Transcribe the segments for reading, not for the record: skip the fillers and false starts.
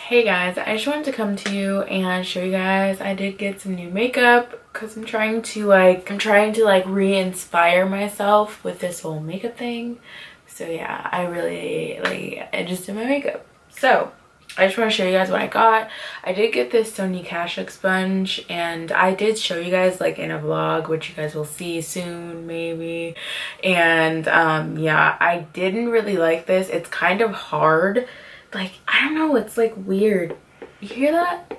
Hey guys, I just wanted to come to you and show you guys I did get some new makeup because I'm trying to re-inspire myself with this whole makeup thing. So yeah, I just did my makeup. So I just want to show you guys what I got. I did get this Sonia Kashuk sponge, and I did show you guys like in a vlog, which you guys will see soon maybe. And yeah, I didn't really like this. It's kind of hard. Like, I don't know, it's like weird. You hear that?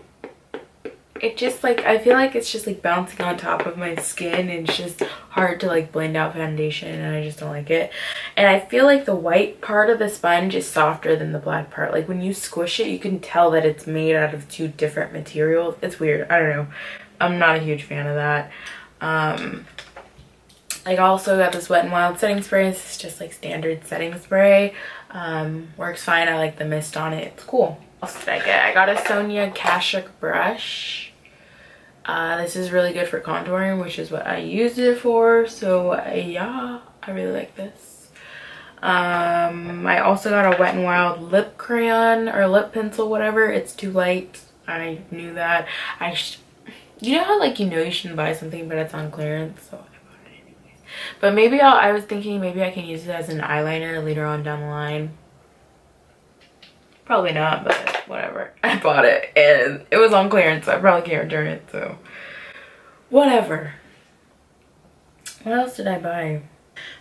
It just like, I feel like it's just like bouncing on top of my skin, and it's just hard to like blend out foundation, and I just don't like it. And I feel like the white part of the sponge is softer than the black part. Like when you squish it, you can tell that it's made out of two different materials. It's weird. I don't know. I'm not a huge fan of that. I also got this Wet n Wild setting spray. This is just like standard setting spray. Works fine. I like the mist on it. It's cool. What else did I get? I got a Sonia Kashuk brush. This is really good for contouring, which is what I used it for. So yeah, I really like this. I also got a Wet n Wild lip crayon or lip pencil, whatever. It's too light. I knew that. You know how like you shouldn't buy something but it's on clearance, so I But maybe I was thinking maybe I can use it as an eyeliner later on down the line. Probably not, but whatever. I bought it and it was on clearance, so I probably can't return it, so whatever. What else did I buy?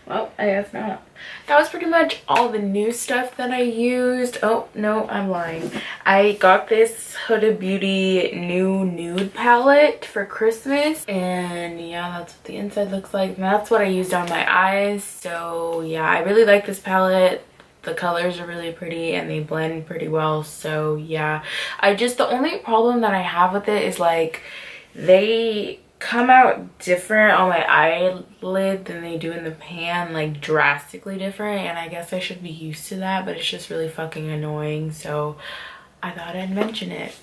Well, I guess not. That was pretty much all the new stuff that I used. Oh, no, I'm lying. I got this Huda Beauty new nude palette for Christmas. And yeah, that's what the inside looks like. And that's what I used on my eyes. So yeah, I really like this palette. The colors are really pretty and they blend pretty well. So yeah, the only problem that I have with it is like they come out different on my eyelid than they do in the pan, like drastically different, and I guess I should be used to that, but it's just really fucking annoying, so I thought I'd mention it.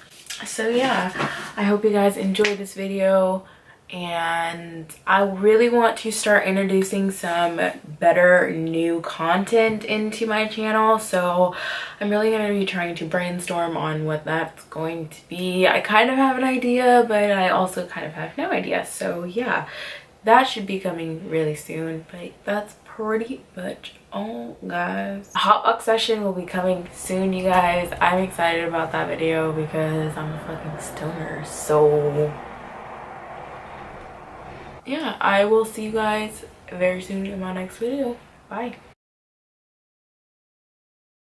So yeah, I hope you guys enjoyed this video, and I really want to start introducing some better new content into my channel, so I'm really going to be trying to brainstorm on what that's going to be. I kind of have an idea, but I also kind of have no idea, so yeah, that should be coming really soon. But that's pretty much all, guys. A hotbox session will be coming soon, you guys. I'm excited about that video because I'm a fucking stoner, so yeah, I will see you guys very soon in my next video. Bye.